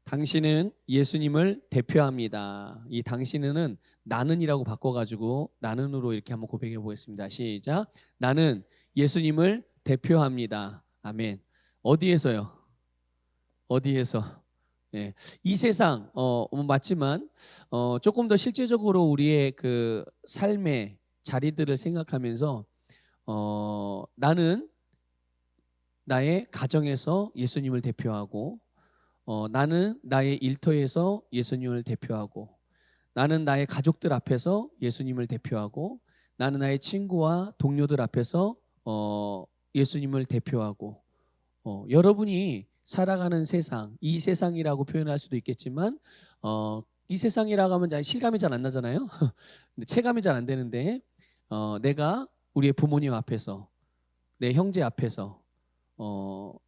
당신은 예수님을 대표합니다. 이 당신은 나는이라고 바꿔가지고 나는으로 이렇게 한번 고백해 보겠습니다. 시작. 나는 예수님을 대표합니다. 아멘. 어디에서요? 어디에서? 예. 이 세상 맞지만 조금 더 실제적으로 우리의 그 삶의 자리들을 생각하면서 나는 나의 가정에서 예수님을 대표하고 나는 나의 일터에서 예수님을 대표하고 나는 나의 가족들 앞에서 예수님을 대표하고 나는 나의 친구와 동료들 앞에서 예수님을 대표하고 여러분이 살아가는 세상, 이 세상이라고 표현할 수도 있겠지만 이 세상이라고 하면 실감이 잘 안 나잖아요. 근데 체감이 잘 안 되는데 내가 우리의 부모님 앞에서 내 형제 앞에서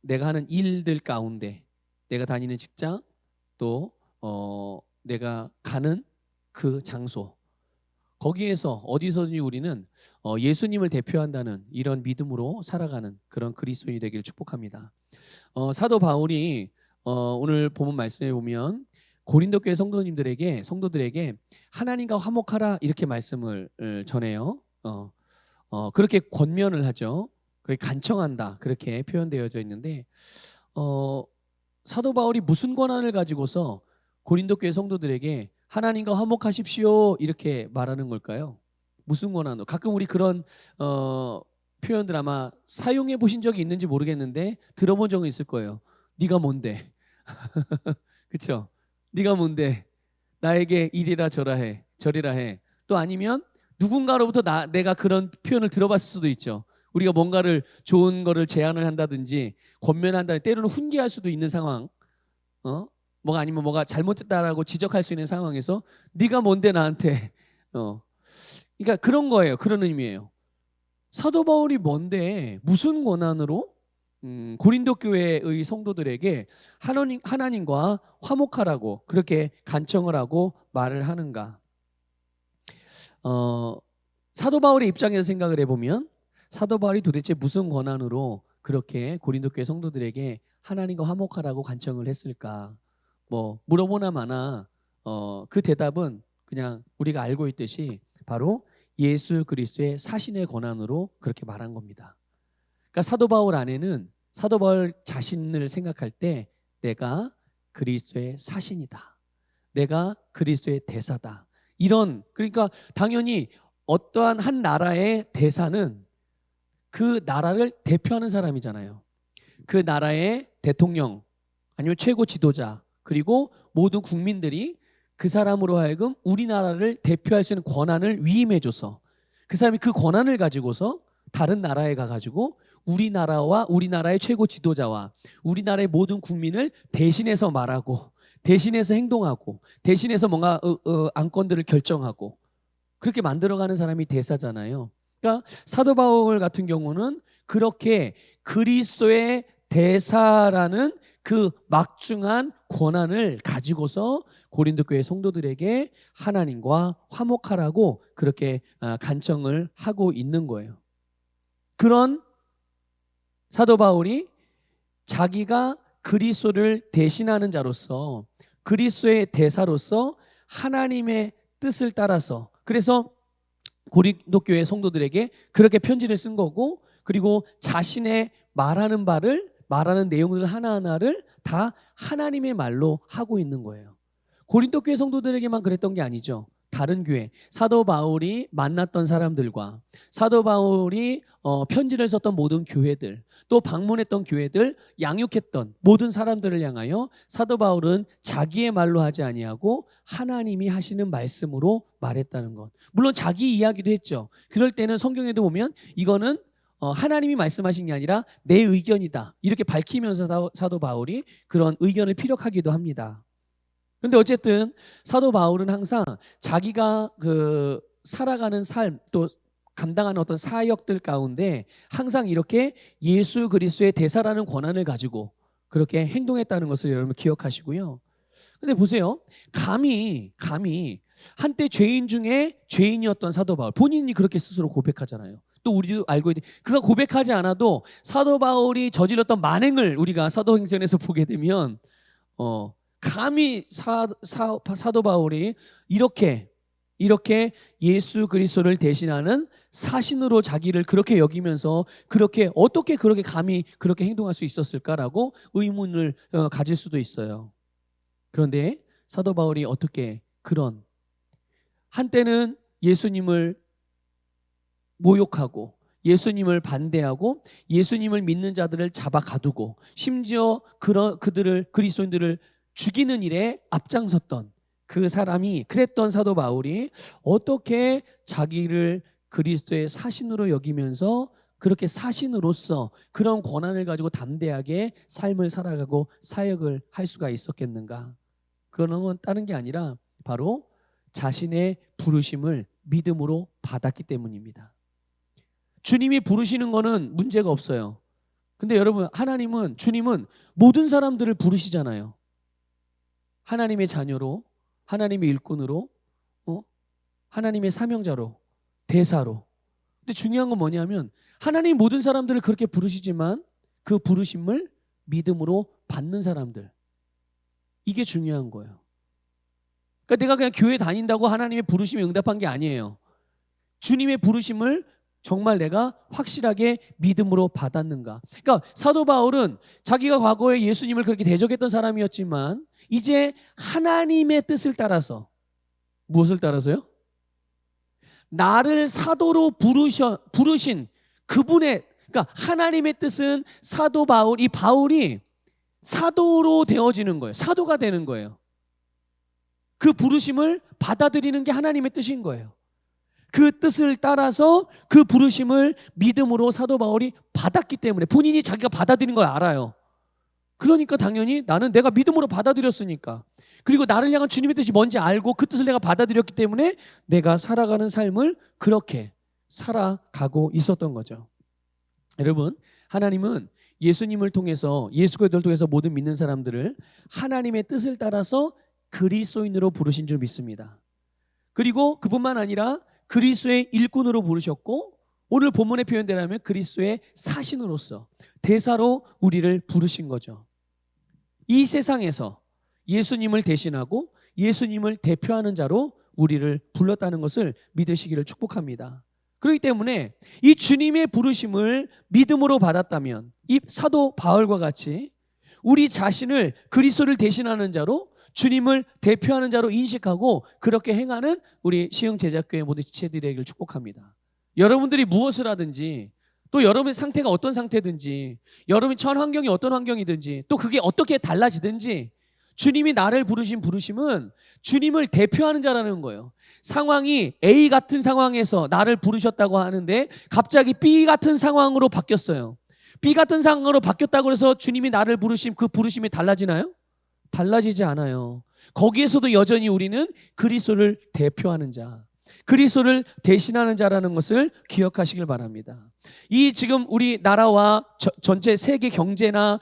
내가 하는 일들 가운데 내가 다니는 직장 또 내가 가는 그 장소 거기에서 어디서든지 우리는 예수님을 대표한다는 이런 믿음으로 살아가는 그런 그리스도인이 되기를 축복합니다. 사도 바울이 오늘 본문 말씀에 보면 고린도 교회 성도들에게 하나님과 화목하라 이렇게 말씀을 전해요. 그렇게 권면을 하죠. 그렇게 간청한다 그렇게 표현되어져 있는데 사도 바울이 무슨 권한을 가지고서 고린도 교회 성도들에게 하나님과 화목하십시오 이렇게 말하는 걸까요? 무슨 권한으로? 가끔 우리 그런 표현들 아마 사용해 보신 적이 있는지 모르겠는데 들어본 적은 있을 거예요. 네가 뭔데? 그렇죠? 네가 뭔데? 나에게 이리라 저라 해, 저리라 해. 또 아니면 누군가로부터 내가 그런 표현을 들어봤을 수도 있죠. 우리가 뭔가를 좋은 거를 제안을 한다든지 권면한다든지 때로는 훈계할 수도 있는 상황, 뭐가 아니면 뭐가 잘못됐다라고 지적할 수 있는 상황에서 네가 뭔데 나한테, 그러니까 그런 거예요. 그런 의미예요. 사도 바울이 뭔데 무슨 권한으로 고린도 교회의 성도들에게 하나님과 화목하라고 그렇게 간청을 하고 말을 하는가? 사도 바울의 입장에서 생각을 해보면 사도 바울이 도대체 무슨 권한으로 그렇게 고린도 교회 성도들에게 하나님과 화목하라고 간청을 했을까? 뭐 물어보나 마나 그 대답은 그냥 우리가 알고 있듯이 바로 예수 그리스도의 사신의 권한으로 그렇게 말한 겁니다. 그러니까 사도 바울 안에는 사도 바울 자신을 생각할 때 내가 그리스도의 사신이다. 내가 그리스도의 대사다. 그러니까 당연히 어떠한 한 나라의 대사는 그 나라를 대표하는 사람이잖아요. 그 나라의 대통령 아니면 최고 지도자 그리고 모든 국민들이 그 사람으로 하여금 우리나라를 대표할 수 있는 권한을 위임해줘서 그 사람이 그 권한을 가지고서 다른 나라에 가가지고 우리나라와 우리나라의 최고 지도자와 우리나라의 모든 국민을 대신해서 말하고 대신해서 행동하고 대신해서 뭔가 안건들을 결정하고 그렇게 만들어가는 사람이 대사잖아요. 그러니까 사도 바울 같은 경우는 그렇게 그리스도의 대사라는 그 막중한 권한을 가지고서 고린도 교회 성도들에게 하나님과 화목하라고 그렇게 간청을 하고 있는 거예요. 그런 사도 바울이 자기가 그리스도를 대신하는 자로서 그리스도의 대사로서 하나님의 뜻을 따라서 그래서 고린도 교회 성도들에게 그렇게 편지를 쓴 거고 그리고 자신의 말하는 내용들 하나하나를 다 하나님의 말로 하고 있는 거예요. 고린도 교회 성도들에게만 그랬던 게 아니죠. 다른 교회, 사도 바울이 만났던 사람들과 사도 바울이 편지를 썼던 모든 교회들, 또 방문했던 교회들, 양육했던 모든 사람들을 향하여 사도 바울은 자기의 말로 하지 아니하고 하나님이 하시는 말씀으로 말했다는 것. 물론 자기 이야기도 했죠. 그럴 때는 성경에도 보면 이거는 하나님이 말씀하신 게 아니라 내 의견이다. 이렇게 밝히면서 사도 바울이 그런 의견을 피력하기도 합니다. 그런데 어쨌든 사도 바울은 항상 자기가 그 살아가는 삶 또 감당하는 어떤 사역들 가운데 항상 이렇게 예수 그리스도의 대사라는 권한을 가지고 그렇게 행동했다는 것을 여러분 기억하시고요. 근데 보세요. 감히 한때 죄인 중에 죄인이었던 사도 바울 본인이 그렇게 스스로 고백하잖아요. 또 우리도 알고 있는데 그가 고백하지 않아도 사도 바울이 저질렀던 만행을 우리가 사도행전에서 보게 되면 감히 사도 바울이 이렇게 예수 그리스도를 대신하는 사신으로 자기를 그렇게 여기면서 어떻게 그렇게 감히 그렇게 행동할 수 있었을까라고 의문을 가질 수도 있어요. 그런데 사도 바울이 어떻게 그런 한때는 예수님을 모욕하고 예수님을 반대하고 예수님을 믿는 자들을 잡아 가두고 심지어 그리스도인들을 죽이는 일에 앞장섰던 그 사람이 그랬던 사도 바울이 어떻게 자기를 그리스도의 사신으로 여기면서 그렇게 사신으로서 그런 권한을 가지고 담대하게 삶을 살아가고 사역을 할 수가 있었겠는가? 그거는 다른 게 아니라 바로 자신의 부르심을 믿음으로 받았기 때문입니다. 주님이 부르시는 거는 문제가 없어요. 근데 여러분, 주님은 모든 사람들을 부르시잖아요. 하나님의 자녀로, 하나님의 일꾼으로, 하나님의 사명자로, 대사로. 근데 중요한 건 뭐냐면 하나님 모든 사람들을 그렇게 부르시지만 그 부르심을 믿음으로 받는 사람들. 이게 중요한 거예요. 그러니까 내가 그냥 교회 다닌다고 하나님의 부르심에 응답한 게 아니에요. 주님의 부르심을 정말 내가 확실하게 믿음으로 받았는가. 그러니까 사도 바울은 자기가 과거에 예수님을 그렇게 대적했던 사람이었지만 이제 하나님의 뜻을 따라서, 무엇을 따라서요? 나를 사도로 부르신 그분의, 그러니까 하나님의 뜻은 사도 바울, 이 바울이 사도로 되어지는 거예요. 사도가 되는 거예요. 그 부르심을 받아들이는 게 하나님의 뜻인 거예요. 그 뜻을 따라서 그 부르심을 믿음으로 사도 바울이 받았기 때문에 본인이 자기가 받아들인 걸 알아요. 그러니까 당연히 나는 내가 믿음으로 받아들였으니까, 그리고 나를 향한 주님의 뜻이 뭔지 알고 그 뜻을 내가 받아들였기 때문에 내가 살아가는 삶을 그렇게 살아가고 있었던 거죠. 여러분, 하나님은 예수님을 통해서, 예수 그리스도를 통해서 모든 믿는 사람들을 하나님의 뜻을 따라서 그리스도인으로 부르신 줄 믿습니다. 그리고 그뿐만 아니라 그리스도의 일꾼으로 부르셨고, 오늘 본문의 표현대로하면 그리스도의 사신으로서 대사로 우리를 부르신 거죠. 이 세상에서 예수님을 대신하고 예수님을 대표하는 자로 우리를 불렀다는 것을 믿으시기를 축복합니다. 그렇기 때문에 이 주님의 부르심을 믿음으로 받았다면 이 사도 바울과 같이 우리 자신을 그리스도를 대신하는 자로, 주님을 대표하는 자로 인식하고 그렇게 행하는 우리 시흥제자교회 모든 지체들에게 축복합니다. 여러분들이 무엇을 하든지, 또 여러분의 상태가 어떤 상태든지, 여러분의 처한 환경이 어떤 환경이든지, 또 그게 어떻게 달라지든지 주님이 나를 부르신 부르심은 주님을 대표하는 자라는 거예요. 상황이 A 같은 상황에서 나를 부르셨다고 하는데 갑자기 B 같은 상황으로 바뀌었어요. B 같은 상황으로 바뀌었다고 해서 주님이 나를 부르신 그 부르심이 달라지나요? 달라지지 않아요. 거기에서도 여전히 우리는 그리스도를 대표하는 자, 그리스도를 대신하는 자라는 것을 기억하시길 바랍니다. 이 지금 우리 나라와 전체 세계 경제나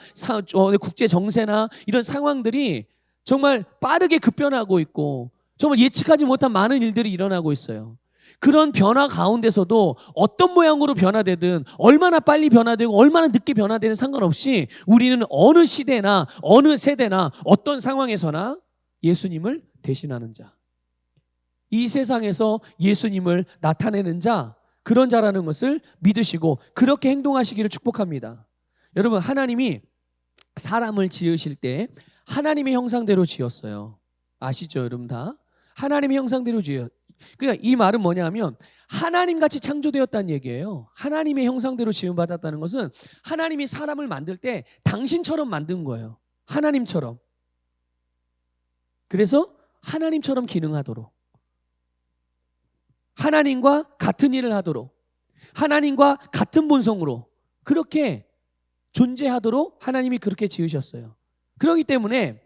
국제 정세나 이런 상황들이 정말 빠르게 급변하고 있고 정말 예측하지 못한 많은 일들이 일어나고 있어요. 그런 변화 가운데서도 어떤 모양으로 변화되든, 얼마나 빨리 변화되고 얼마나 늦게 변화되는 상관없이 우리는 어느 시대나 어느 세대나 어떤 상황에서나 예수님을 대신하는 자, 이 세상에서 예수님을 나타내는 자, 그런 자라는 것을 믿으시고 그렇게 행동하시기를 축복합니다. 여러분, 하나님이 사람을 지으실 때 하나님의 형상대로 지었어요. 아시죠? 여러분 다 하나님의 형상대로 지어요. 그러니까 이 말은 뭐냐면 하나님같이 창조되었다는 얘기예요. 하나님의 형상대로 지음받았다는 것은 하나님이 사람을 만들 때 당신처럼 만든 거예요. 하나님처럼. 그래서 하나님처럼 기능하도록, 하나님과 같은 일을 하도록, 하나님과 같은 본성으로 그렇게 존재하도록 하나님이 그렇게 지으셨어요. 그렇기 때문에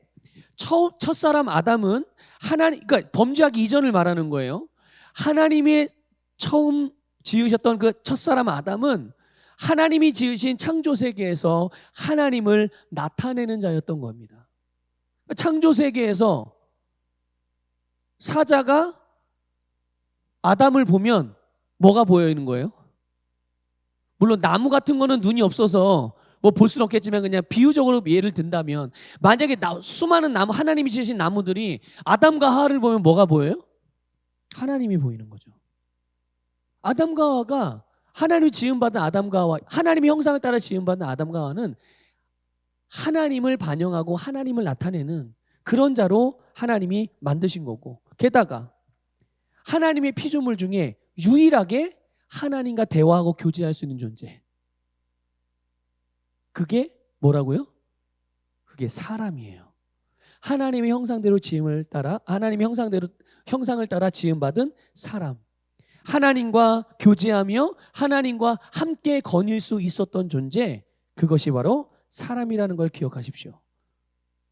첫사람 아담은 그러니까 범죄하기 이전을 말하는 거예요. 하나님이 처음 지으셨던 그 첫사람 아담은 하나님이 지으신 창조세계에서 하나님을 나타내는 자였던 겁니다. 창조세계에서 사자가 아담을 보면 뭐가 보이는 거예요? 물론 나무 같은 거는 눈이 없어서 뭐 볼 수는 없겠지만 그냥 비유적으로 예를 든다면 만약에 수많은 나무, 하나님이 지으신 나무들이 아담과 하와를 보면 뭐가 보여요? 하나님이 보이는 거죠. 아담과 하와가 하나님이 지음받은 아담과 하와, 하나님의 형상을 따라 지음받은 아담과 하와는 하나님을 반영하고 하나님을 나타내는 그런 자로 하나님이 만드신 거고, 게다가 하나님의 피조물 중에 유일하게 하나님과 대화하고 교제할 수 있는 존재, 그게 뭐라고요? 그게 사람이에요. 하나님의 형상대로 지음을 따라, 하나님의 형상을 따라 지음받은 사람, 하나님과 교제하며 하나님과 함께 거닐 수 있었던 존재, 그것이 바로 사람이라는 걸 기억하십시오.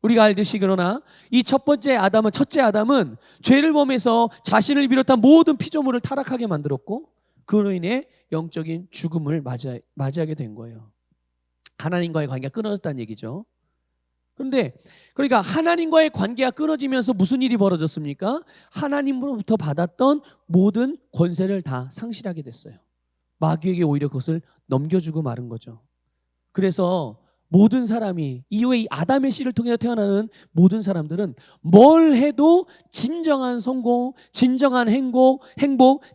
우리가 알듯이 그러나 이 첫째 아담은 죄를 범해서 자신을 비롯한 모든 피조물을 타락하게 만들었고, 그로 인해 영적인 죽음을 맞이하게 된 거예요. 하나님과의 관계가 끊어졌다는 얘기죠. 그런데 그러니까 하나님과의 관계가 끊어지면서 무슨 일이 벌어졌습니까? 하나님으로부터 받았던 모든 권세를 다 상실하게 됐어요. 마귀에게 오히려 그것을 넘겨주고 마른 거죠. 그래서 모든 사람이, 이후에 이 아담의 씨를 통해서 태어나는 모든 사람들은 뭘 해도 진정한 성공, 진정한 행복,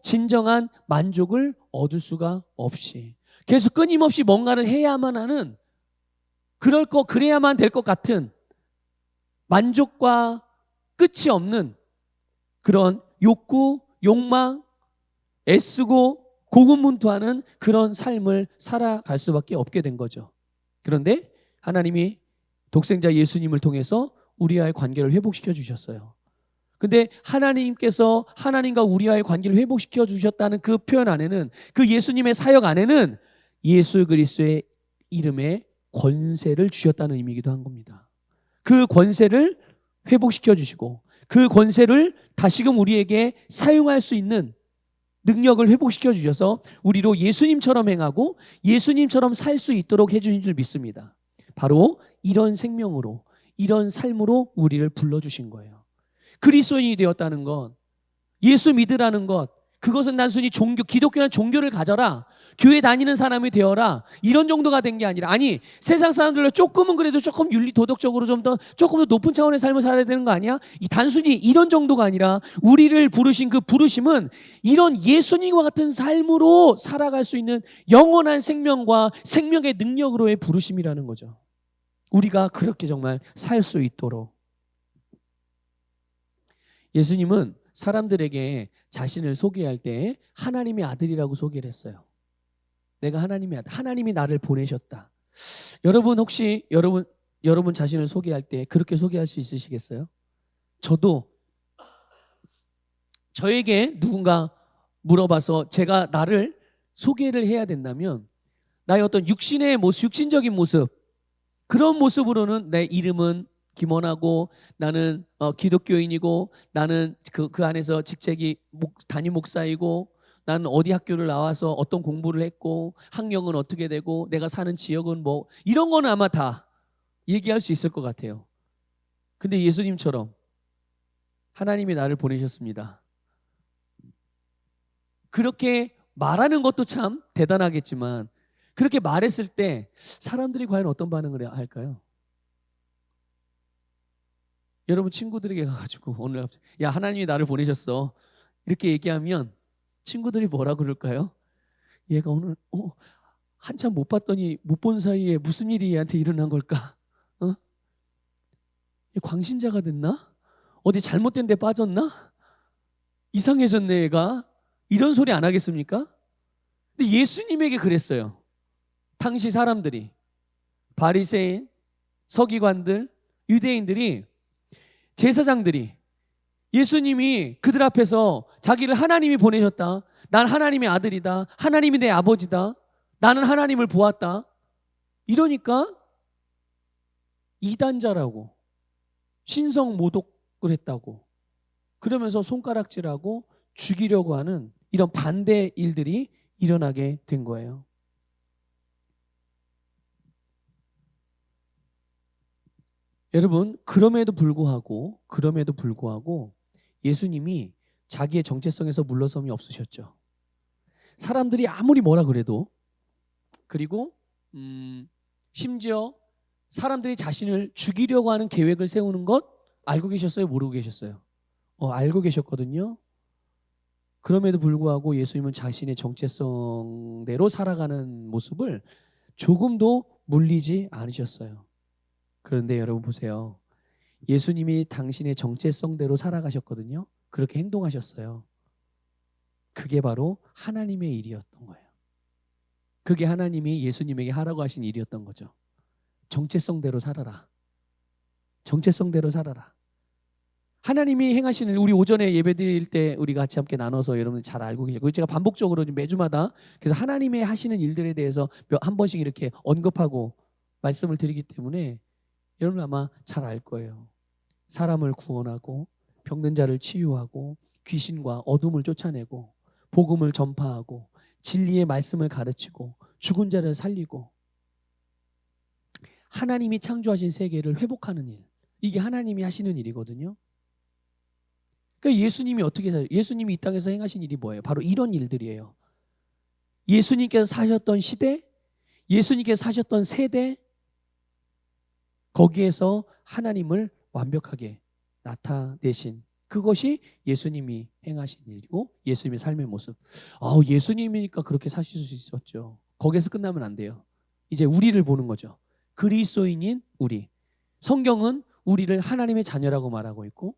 진정한 만족을 얻을 수가 없이 계속 끊임없이 뭔가를 해야만 하는, 그래야만 될 것 같은 만족과 끝이 없는 그런 욕구, 욕망, 애쓰고 고군분투하는 그런 삶을 살아갈 수밖에 없게 된 거죠. 그런데 하나님이 독생자 예수님을 통해서 우리와의 관계를 회복시켜 주셨어요. 근데 하나님께서 하나님과 우리와의 관계를 회복시켜 주셨다는 그 표현 안에는, 그 예수님의 사역 안에는 예수 그리스도의 이름에 권세를 주셨다는 의미이기도 한 겁니다. 그 권세를 회복시켜 주시고 그 권세를 다시금 우리에게 사용할 수 있는 능력을 회복시켜 주셔서 우리로 예수님처럼 행하고 예수님처럼 살 수 있도록 해주신 줄 믿습니다. 바로 이런 생명으로, 이런 삶으로 우리를 불러주신 거예요. 그리스도인이 되었다는 것, 예수 믿으라는 것, 그것은 단순히 기독교는 종교를 가져라, 교회 다니는 사람이 되어라, 이런 정도가 된 게 아니라, 아니 세상 사람들로 조금은 그래도 조금 윤리 도덕적으로 조금 더 높은 차원의 삶을 살아야 되는 거 아니야? 단순히 이런 정도가 아니라 우리를 부르신 그 부르심은 이런 예수님과 같은 삶으로 살아갈 수 있는 영원한 생명과 생명의 능력으로의 부르심이라는 거죠. 우리가 그렇게 정말 살 수 있도록. 예수님은 사람들에게 자신을 소개할 때 하나님의 아들이라고 소개를 했어요. 내가 하나님의 아들, 하나님이 나를 보내셨다. 여러분 혹시 여러분 자신을 소개할 때 그렇게 소개할 수 있으시겠어요? 저도 저에게 누군가 물어봐서 제가 나를 소개를 해야 된다면 나의 어떤 육신의 모습, 육신적인 모습, 그런 모습으로는 내 이름은 김원하고 나는 기독교인이고 나는 그 안에서 직책이 담임 목사이고 나는 어디 학교를 나와서 어떤 공부를 했고 학력은 어떻게 되고 내가 사는 지역은 뭐, 이런 거는 아마 다 얘기할 수 있을 것 같아요. 근데 예수님처럼 하나님이 나를 보내셨습니다. 그렇게 말하는 것도 참 대단하겠지만 그렇게 말했을 때 사람들이 과연 어떤 반응을 할까요? 여러분 친구들에게 가가지고 오늘 야 하나님이 나를 보내셨어 이렇게 얘기하면 친구들이 뭐라 그럴까요? 얘가 오늘 한참 못 봤더니 못 본 사이에 무슨 일이 얘한테 일어난 걸까? 광신자가 됐나? 어디 잘못된 데 빠졌나? 이상해졌네 얘가. 이런 소리 안 하겠습니까? 근데 예수님에게 그랬어요. 당시 사람들이, 바리새인, 서기관들, 유대인들이, 제사장들이 예수님이 그들 앞에서 자기를 하나님이 보내셨다, 난 하나님의 아들이다, 하나님이 내 아버지다, 나는 하나님을 보았다, 이러니까 이단자라고, 신성 모독을 했다고, 그러면서 손가락질하고 죽이려고 하는 이런 반대 일들이 일어나게 된 거예요. 여러분, 그럼에도 불구하고 예수님이 자기의 정체성에서 물러섬이 없으셨죠. 사람들이 아무리 뭐라 그래도, 그리고 심지어 사람들이 자신을 죽이려고 하는 계획을 세우는 것 알고 계셨어요? 모르고 계셨어요? 알고 계셨거든요. 그럼에도 불구하고 예수님은 자신의 정체성대로 살아가는 모습을 조금도 물리지 않으셨어요. 그런데 여러분 보세요. 예수님이 당신의 정체성대로 살아가셨거든요. 그렇게 행동하셨어요. 그게 바로 하나님의 일이었던 거예요. 그게 하나님이 예수님에게 하라고 하신 일이었던 거죠. 정체성대로 살아라. 정체성대로 살아라. 하나님이 행하시는, 우리 오전에 예배 드릴 때 우리 같이 함께 나눠서 여러분 잘 알고 계시고, 제가 반복적으로 매주마다 그래서 하나님의 하시는 일들에 대해서 한 번씩 이렇게 언급하고 말씀을 드리기 때문에 여러분 아마 잘 알 거예요. 사람을 구원하고 병든 자를 치유하고 귀신과 어둠을 쫓아내고 복음을 전파하고 진리의 말씀을 가르치고 죽은 자를 살리고 하나님이 창조하신 세계를 회복하는 일, 이게 하나님이 하시는 일이거든요. 그러니까 예수님이 어떻게 사요? 예수님이 이 땅에서 행하신 일이 뭐예요? 바로 이런 일들이에요. 예수님께서 사셨던 시대, 예수님께서 사셨던 세대, 거기에서 하나님을 완벽하게 나타내신, 그것이 예수님이 행하신 일이고 예수님의 삶의 모습. 예수님이니까 그렇게 사실 수 있었죠. 거기에서 끝나면 안 돼요. 이제 우리를 보는 거죠. 그리스도인인 우리. 성경은 우리를 하나님의 자녀라고 말하고 있고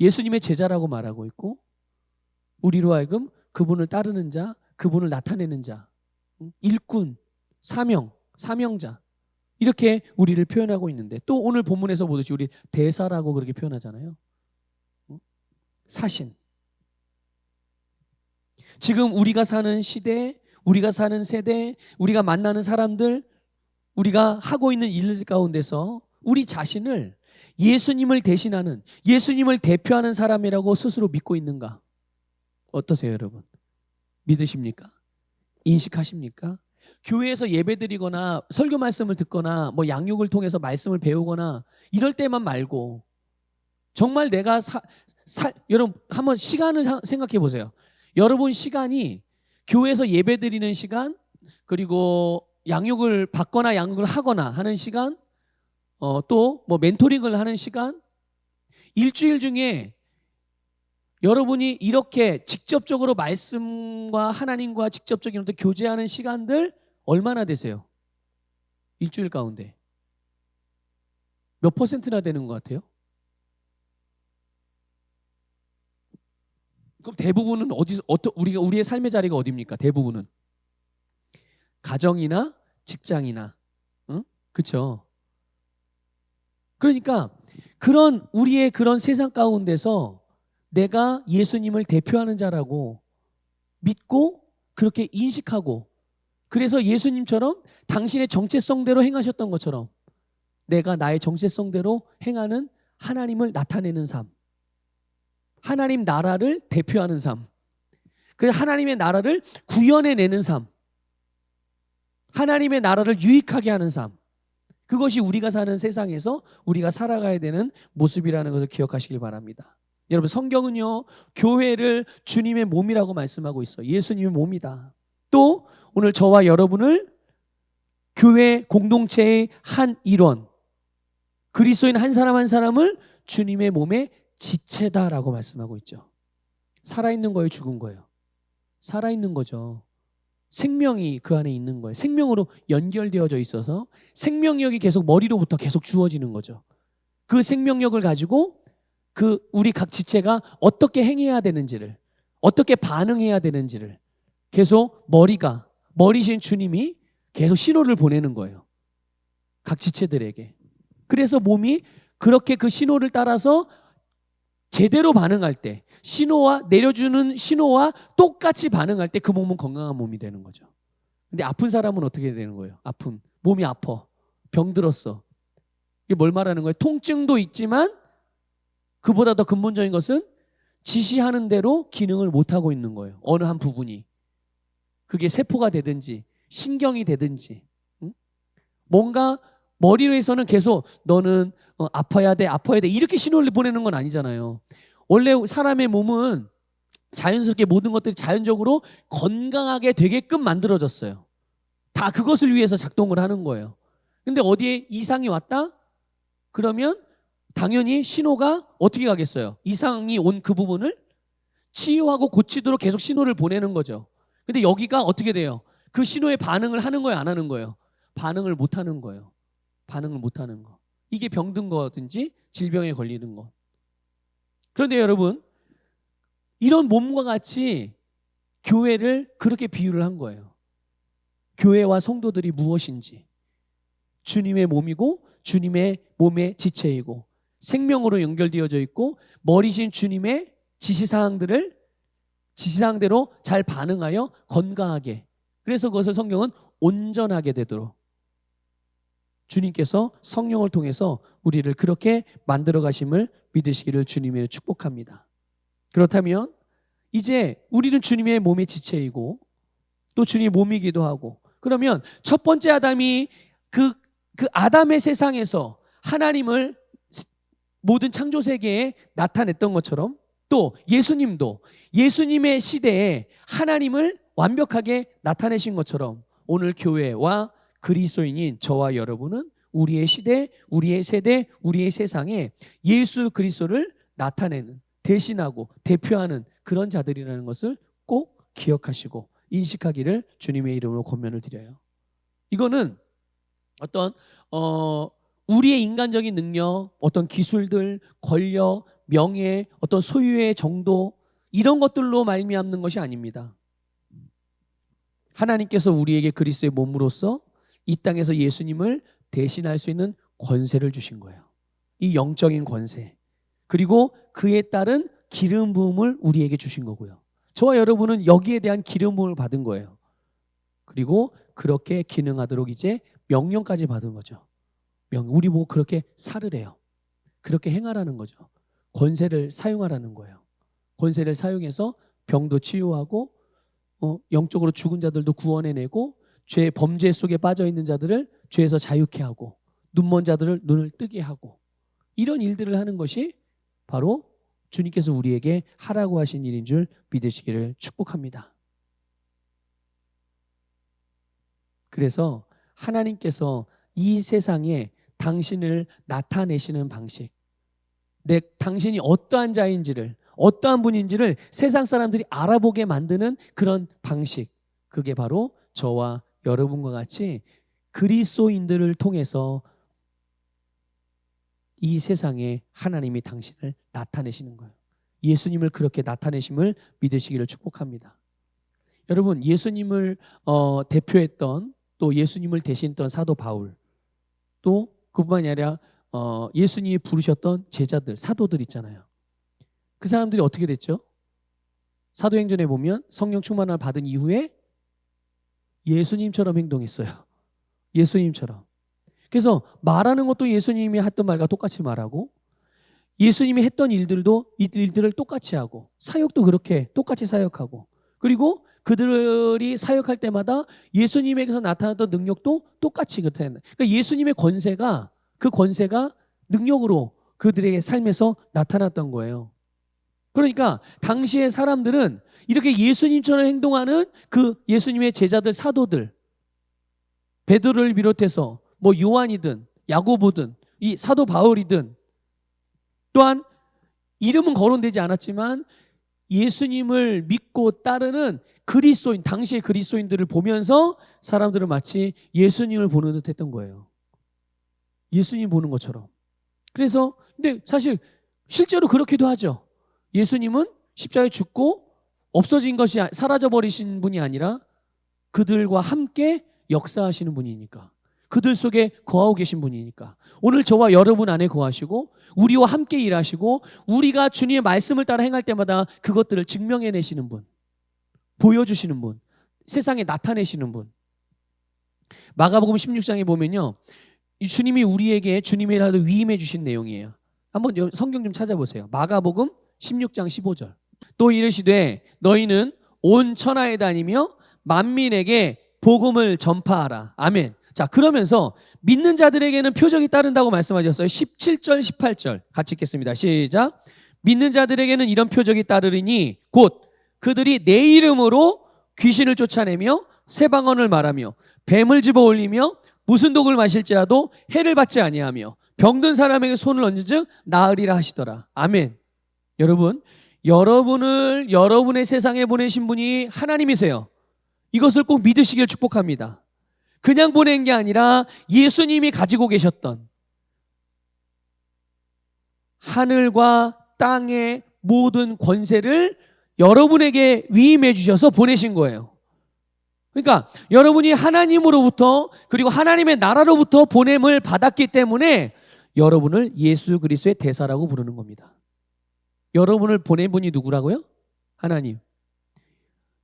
예수님의 제자라고 말하고 있고 우리로 하여금 그분을 따르는 자, 그분을 나타내는 자, 일꾼, 사명자, 이렇게 우리를 표현하고 있는데, 또 오늘 본문에서 보듯이 우리 대사라고 그렇게 표현하잖아요. 사신. 지금 우리가 사는 시대, 우리가 사는 세대, 우리가 만나는 사람들, 우리가 하고 있는 일 가운데서 우리 자신을 예수님을 대신하는, 예수님을 대표하는 사람이라고 스스로 믿고 있는가? 어떠세요, 여러분? 믿으십니까? 인식하십니까? 교회에서 예배드리거나 설교 말씀을 듣거나 양육을 통해서 말씀을 배우거나 이럴 때만 말고 정말 내가 여러분 한번 시간을 생각해 보세요. 여러분 시간이 교회에서 예배드리는 시간, 그리고 양육을 받거나 양육을 하거나 하는 시간, 또 멘토링을 하는 시간, 일주일 중에 여러분이 이렇게 직접적으로 말씀과 하나님과 직접적인 교제하는 시간들 얼마나 되세요? 일주일 가운데 몇 퍼센트나 되는 것 같아요? 그럼 대부분은 우리의 삶의 자리가 어디입니까? 대부분은 가정이나 직장이나, 그렇죠? 그러니까 우리의 그런 세상 가운데서 내가 예수님을 대표하는 자라고 믿고 그렇게 인식하고, 그래서 예수님처럼 당신의 정체성대로 행하셨던 것처럼 내가 나의 정체성대로 행하는 하나님을 나타내는 삶, 하나님 나라를 대표하는 삶, 그래서 하나님의 나라를 구현해내는 삶, 하나님의 나라를 유익하게 하는 삶, 그것이 우리가 사는 세상에서 우리가 살아가야 되는 모습이라는 것을 기억하시길 바랍니다. 여러분, 성경은요, 교회를 주님의 몸이라고 말씀하고 있어요. 예수님의 몸이다. 또 오늘 저와 여러분을 교회 공동체의 한 일원, 그리스도인 한 사람 한 사람을 주님의 몸의 지체다라고 말씀하고 있죠. 살아있는 거예요, 죽은 거예요? 살아있는 거죠. 생명이 그 안에 있는 거예요. 생명으로 연결되어져 있어서 생명력이 계속 머리로부터 계속 주어지는 거죠. 그 생명력을 가지고 우리 각 지체가 어떻게 행해야 되는지를, 어떻게 반응해야 되는지를 계속 머리신 주님이 계속 신호를 보내는 거예요. 각 지체들에게. 그래서 몸이 그렇게 그 신호를 따라서 제대로 반응할 때, 내려주는 신호와 똑같이 반응할 때 그 몸은 건강한 몸이 되는 거죠. 근데 아픈 사람은 어떻게 되는 거예요? 몸이 아파. 병들었어. 이게 뭘 말하는 거예요? 통증도 있지만 그보다 더 근본적인 것은 지시하는 대로 기능을 못하고 있는 거예요. 어느 한 부분이. 그게 세포가 되든지 신경이 되든지. 뭔가 머리로에서는 계속 너는 아파야 돼 이렇게 신호를 보내는 건 아니잖아요. 원래 사람의 몸은 자연스럽게 모든 것들이 자연적으로 건강하게 되게끔 만들어졌어요. 다 그것을 위해서 작동을 하는 거예요. 근데 어디에 이상이 왔다? 그러면 당연히 신호가 어떻게 가겠어요? 이상이 온 그 부분을 치유하고 고치도록 계속 신호를 보내는 거죠. 근데 여기가 어떻게 돼요? 그 신호에 반응을 하는 거예요, 안 하는 거예요? 반응을 못 하는 거예요. 반응을 못 하는 거. 이게 병든 거든지 질병에 걸리는 거. 그런데 여러분, 이런 몸과 같이 교회를 그렇게 비유를 한 거예요. 교회와 성도들이 무엇인지, 주님의 몸이고 주님의 몸의 지체이고 생명으로 연결되어져 있고 머리신 주님의 지시사항대로 잘 반응하여 건강하게, 그래서 그것을 성경은 온전하게 되도록 주님께서 성령을 통해서 우리를 그렇게 만들어 가심을 믿으시기를 주님의 축복합니다. 그렇다면 이제 우리는 주님의 몸의 지체이고 또 주님의 몸이기도 하고, 그러면 첫 번째 아담이 그 아담의 세상에서 하나님을 모든 창조 세계에 나타냈던 것처럼, 또 예수님도 예수님의 시대에 하나님을 완벽하게 나타내신 것처럼 오늘 교회와 그리스도인인 저와 여러분은 우리의 시대, 우리의 세대, 우리의 세상에 예수 그리스도를 나타내는, 대신하고 대표하는 그런 자들이라는 것을 꼭 기억하시고 인식하기를 주님의 이름으로 권면을 드려요. 이거는 어떤 우리의 인간적인 능력, 어떤 기술들, 권력, 명예, 어떤 소유의 정도, 이런 것들로 말미암는 것이 아닙니다. 하나님께서 우리에게 그리스도의 몸으로서 이 땅에서 예수님을 대신할 수 있는 권세를 주신 거예요. 이 영적인 권세, 그리고 그에 따른 기름 부음을 우리에게 주신 거고요. 저와 여러분은 여기에 대한 기름 부음을 받은 거예요. 그리고 그렇게 기능하도록 이제 명령까지 받은 거죠. 우리 보고 그렇게 살으래요. 그렇게 행하라는 거죠. 권세를 사용하라는 거예요. 권세를 사용해서 병도 치유하고 영적으로 죽은 자들도 구원해내고 죄 범죄 속에 빠져 있는 자들을 죄에서 자유케 하고 눈먼 자들을 눈을 뜨게 하고, 이런 일들을 하는 것이 바로 주님께서 우리에게 하라고 하신 일인 줄 믿으시기를 축복합니다. 그래서 하나님께서 이 세상에 당신을 나타내시는 방식, 당신이 어떠한 자인지를, 어떠한 분인지를 세상 사람들이 알아보게 만드는 그런 방식, 그게 바로 저와 여러분과 같이 그리스도인들을 통해서 이 세상에 하나님이 당신을 나타내시는 거예요. 예수님을 그렇게 나타내심을 믿으시기를 축복합니다. 여러분, 예수님을 대표했던, 또 예수님을 대신했던 사도 바울, 또 그뿐만이 아니라 예수님이 부르셨던 제자들, 사도들 있잖아요. 그 사람들이 어떻게 됐죠? 사도행전에 보면 성령 충만을 받은 이후에 예수님처럼 행동했어요. 예수님처럼. 그래서 말하는 것도 예수님이 했던 말과 똑같이 말하고, 예수님이 했던 일들을 똑같이 하고, 사역도 그렇게 똑같이 사역하고, 그리고 그들이 사역할 때마다 예수님에게서 나타났던 능력도 똑같이 그렇다. 그러니까 예수님의 권세가, 그 권세가 능력으로 그들의 삶에서 나타났던 거예요. 그러니까 당시의 사람들은 이렇게 예수님처럼 행동하는 그 예수님의 제자들, 사도들, 베드로를 비롯해서 뭐 요한이든 야고보든 이 사도 바울이든, 또한 이름은 거론되지 않았지만 예수님을 믿고 따르는 그리스도인, 당시의 그리스도인들을 보면서 사람들은 마치 예수님을 보는 듯 했던 거예요. 예수님 보는 것처럼. 그래서 근데 사실 실제로 그렇기도 하죠. 예수님은 십자가에 죽고 없어진 것이, 사라져버리신 분이 아니라 그들과 함께 역사하시는 분이니까, 그들 속에 거하고 계신 분이니까, 오늘 저와 여러분 안에 거하시고 우리와 함께 일하시고 우리가 주님의 말씀을 따라 행할 때마다 그것들을 증명해내시는 분, 보여주시는 분, 세상에 나타내시는 분. 마가복음 16장에 보면요, 이 주님이 우리에게 주님의 일하도 위임해 주신 내용이에요. 한번 성경 좀 찾아보세요. 마가복음 16장 15절. 또 이르시되 너희는 온 천하에 다니며 만민에게 복음을 전파하라. 아멘. 자, 그러면서 믿는 자들에게는 표적이 따른다고 말씀하셨어요. 17절 18절 같이 읽겠습니다. 시작. 믿는 자들에게는 이런 표적이 따르리니 곧 그들이 내 이름으로 귀신을 쫓아내며 새 방언을 말하며 뱀을 집어 올리며 무슨 독을 마실지라도 해를 받지 아니하며 병든 사람에게 손을 얹은즉 나으리라 하시더라. 아멘. 여러분, 여러분을 여러분의 세상에 보내신 분이 하나님이세요. 이것을 꼭 믿으시길 축복합니다. 그냥 보낸 게 아니라 예수님이 가지고 계셨던 하늘과 땅의 모든 권세를 여러분에게 위임해 주셔서 보내신 거예요. 그러니까 여러분이 하나님으로부터 그리고 하나님의 나라로부터 보냄을 받았기 때문에 여러분을 예수 그리스도의 대사라고 부르는 겁니다. 여러분을 보낸 분이 누구라고요? 하나님.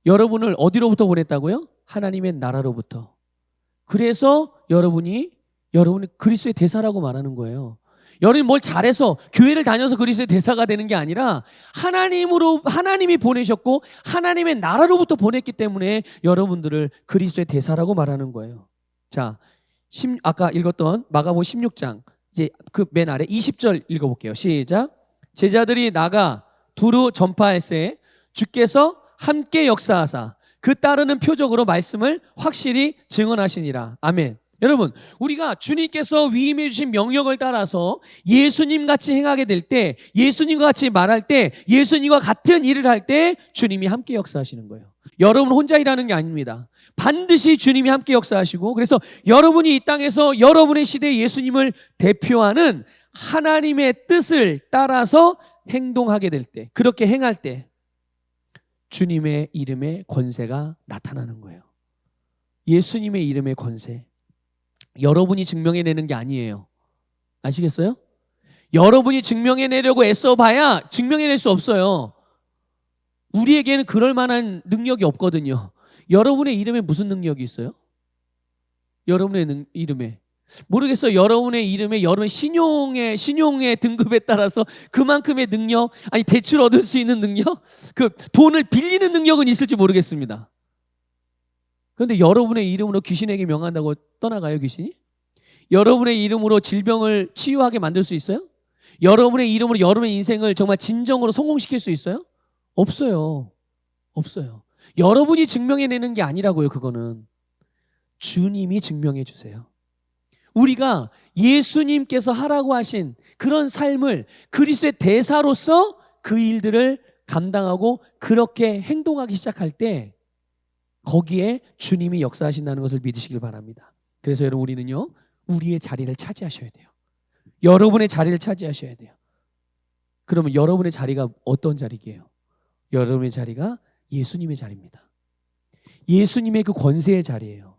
여러분을 어디로부터 보냈다고요? 하나님의 나라로부터. 그래서 여러분이 그리스도의 대사라고 말하는 거예요. 여러분이 뭘 잘해서 교회를 다녀서 그리스도의 대사가 되는 게 아니라 하나님이 보내셨고 하나님의 나라로부터 보냈기 때문에 여러분들을 그리스도의 대사라고 말하는 거예요. 자, 아까 읽었던 마가복음 16장 이제 그 맨 아래 20절 읽어볼게요. 시작. 제자들이 나가 두루 전파할세 주께서 함께 역사하사 그 따르는 표적으로 말씀을 확실히 증언하시니라. 아멘. 여러분, 우리가 주님께서 위임해 주신 명령을 따라서 예수님 같이 행하게 될 때, 예수님과 같이 말할 때, 예수님과 같은 일을 할 때 주님이 함께 역사하시는 거예요. 여러분 혼자 일하는 게 아닙니다. 반드시 주님이 함께 역사하시고, 그래서 여러분이 이 땅에서 여러분의 시대에 예수님을 대표하는 하나님의 뜻을 따라서 행동하게 될 때, 그렇게 행할 때 주님의 이름의 권세가 나타나는 거예요. 예수님의 이름의 권세. 여러분이 증명해내는 게 아니에요. 아시겠어요? 여러분이 증명해내려고 애써봐야 증명해낼 수 없어요. 우리에게는 그럴 만한 능력이 없거든요. 여러분의 이름에 무슨 능력이 있어요? 여러분의 이름에 모르겠어요. 여러분의 이름에 여러분의 신용의 등급에 따라서 그만큼의 능력, 아니 대출 얻을 수 있는 능력, 그 돈을 빌리는 능력은 있을지 모르겠습니다. 그런데 여러분의 이름으로 귀신에게 명한다고 떠나가요, 귀신이? 여러분의 이름으로 질병을 치유하게 만들 수 있어요? 여러분의 이름으로 여러분의 인생을 정말 진정으로 성공시킬 수 있어요? 없어요. 없어요. 여러분이 증명해내는 게 아니라고요, 그거는. 주님이 증명해 주세요. 우리가 예수님께서 하라고 하신 그런 삶을 그리스도의 대사로서 그 일들을 감당하고 그렇게 행동하기 시작할 때 거기에 주님이 역사하신다는 것을 믿으시길 바랍니다. 그래서 여러분, 우리는요, 우리의 자리를 차지하셔야 돼요. 여러분의 자리를 차지하셔야 돼요. 그러면 여러분의 자리가 어떤 자리예요? 여러분의 자리가 예수님의 자리입니다. 예수님의 그 권세의 자리예요.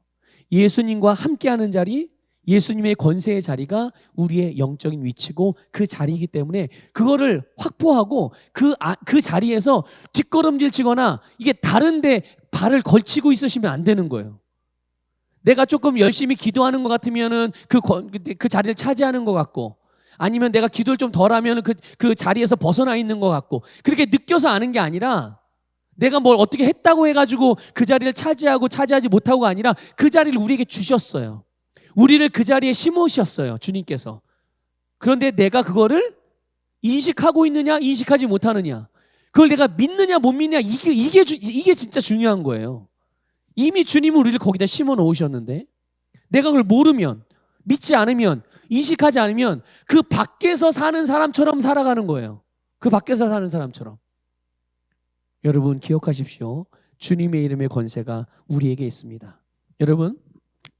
예수님과 함께하는 자리, 예수님의 권세의 자리가 우리의 영적인 위치고 그 자리이기 때문에 그거를 확보하고 그 자리에서 뒷걸음질 치거나 이게 다른데 발을 걸치고 있으시면 안 되는 거예요. 내가 조금 열심히 기도하는 것 같으면은 그 자리를 차지하는 것 같고, 아니면 내가 기도를 좀 덜 하면 그 자리에서 벗어나 있는 것 같고, 그렇게 느껴서 아는 게 아니라 내가 뭘 어떻게 했다고 해가지고 그 자리를 차지하지 못하고가 아니라 그 자리를 우리에게 주셨어요. 우리를 그 자리에 심으셨어요, 주님께서. 그런데 내가 그거를 인식하고 있느냐, 인식하지 못하느냐, 그걸 내가 믿느냐 못 믿느냐, 이게 진짜 중요한 거예요. 이미 주님은 우리를 거기다 심어 놓으셨는데 내가 그걸 모르면, 믿지 않으면, 인식하지 않으면 그 밖에서 사는 사람처럼 살아가는 거예요. 그 밖에서 사는 사람처럼. 여러분 기억하십시오. 주님의 이름의 권세가 우리에게 있습니다. 여러분,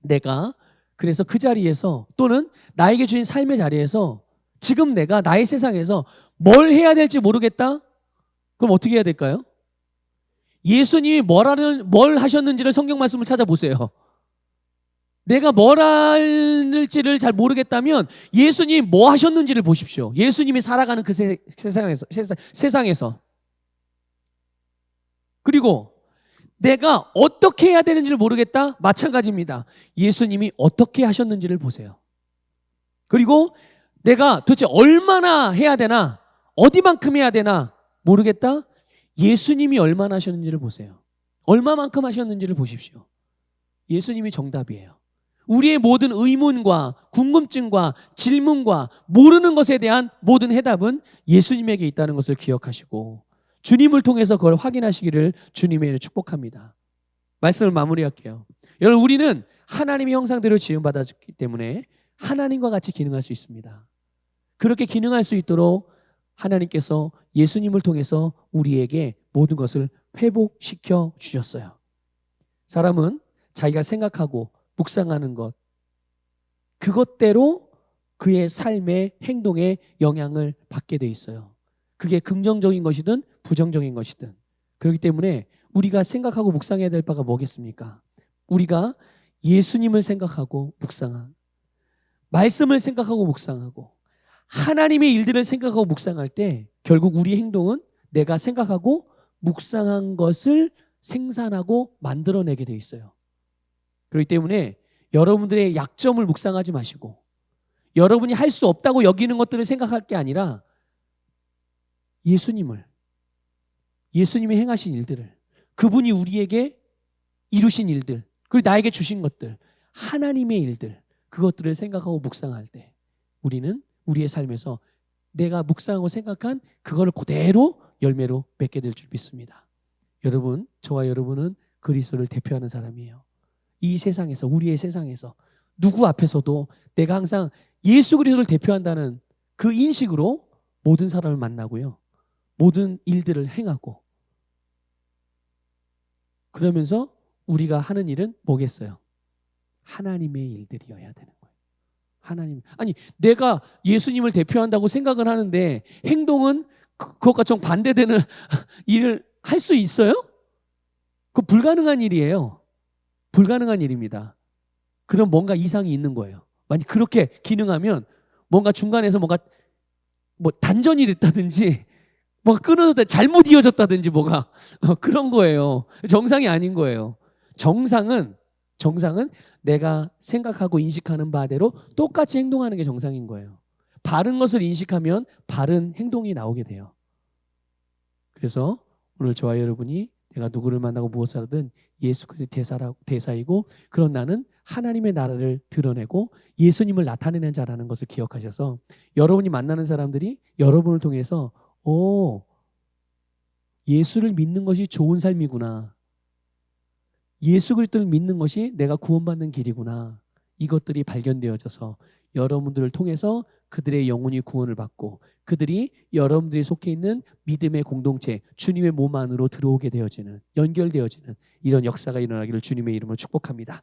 내가 그래서 그 자리에서, 또는 나에게 주신 삶의 자리에서 지금 내가 나의 세상에서 뭘 해야 될지 모르겠다? 그럼 어떻게 해야 될까요? 예수님이 뭘 하셨는지를 성경 말씀을 찾아보세요. 내가 뭘 할지를 잘 모르겠다면 예수님이 뭐 하셨는지를 보십시오. 예수님이 살아가는 그 세상에서. 그리고 내가 어떻게 해야 되는지를 모르겠다? 마찬가지입니다. 예수님이 어떻게 하셨는지를 보세요. 그리고 내가 도대체 얼마나 해야 되나, 어디만큼 해야 되나 모르겠다? 예수님이 얼마나 하셨는지를 보세요. 얼마만큼 하셨는지를 보십시오. 예수님이 정답이에요. 우리의 모든 의문과 궁금증과 질문과 모르는 것에 대한 모든 해답은 예수님에게 있다는 것을 기억하시고 주님을 통해서 그걸 확인하시기를 주님의 이름으로 축복합니다. 말씀을 마무리할게요. 여러분, 우리는 하나님의 형상대로 지음받았기 때문에 하나님과 같이 기능할 수 있습니다. 그렇게 기능할 수 있도록 하나님께서 예수님을 통해서 우리에게 모든 것을 회복시켜 주셨어요. 사람은 자기가 생각하고 묵상하는 것, 그것대로 그의 삶의 행동에 영향을 받게 돼 있어요. 그게 긍정적인 것이든 부정적인 것이든. 그렇기 때문에 우리가 생각하고 묵상해야 될 바가 뭐겠습니까? 우리가 예수님을 생각하고 묵상한, 말씀을 생각하고 묵상하고 하나님의 일들을 생각하고 묵상할 때 결국 우리 행동은 내가 생각하고 묵상한 것을 생산하고 만들어내게 돼 있어요. 그렇기 때문에 여러분들의 약점을 묵상하지 마시고 여러분이 할 수 없다고 여기는 것들을 생각할 게 아니라 예수님이 행하신 일들을, 그분이 우리에게 이루신 일들, 그리고 나에게 주신 것들, 하나님의 일들, 그것들을 생각하고 묵상할 때 우리는 우리의 삶에서 내가 묵상하고 생각한 그거를 그대로 열매로 맺게 될 줄 믿습니다. 여러분, 저와 여러분은 그리스도를 대표하는 사람이에요. 이 세상에서, 우리의 세상에서 누구 앞에서도 내가 항상 예수 그리스도를 대표한다는 그 인식으로 모든 사람을 만나고요, 모든 일들을 행하고, 그러면서 우리가 하는 일은 뭐겠어요? 하나님의 일들이어야 되는 거예요. 아니 내가 예수님을 대표한다고 생각을 하는데 행동은 그것과 좀 반대되는 일을 할 수 있어요? 그거 불가능한 일이에요. 불가능한 일입니다. 그럼 뭔가 이상이 있는 거예요. 만약 그렇게 기능하면 뭔가 중간에서 뭔가 단전이 됐다든지 뭐가 끊어졌다, 잘못 이어졌다든지 뭐가 그런 거예요. 정상이 아닌 거예요. 정상은 내가 생각하고 인식하는 바대로 똑같이 행동하는 게 정상인 거예요. 바른 것을 인식하면 바른 행동이 나오게 돼요. 그래서 오늘 저와 여러분이 내가 누구를 만나고 무엇을 하든 예수 그리스도의 대사이고, 그런 나는 하나님의 나라를 드러내고 예수님을 나타내는 자라는 것을 기억하셔서 여러분이 만나는 사람들이 여러분을 통해서 예수를 믿는 것이 좋은 삶이구나, 예수 그리스도를 믿는 것이 내가 구원받는 길이구나, 이것들이 발견되어져서 여러분들을 통해서 그들의 영혼이 구원을 받고 그들이 여러분들이 속해 있는 믿음의 공동체, 주님의 몸 안으로 들어오게 되어지는, 연결되어지는 이런 역사가 일어나기를 주님의 이름으로 축복합니다.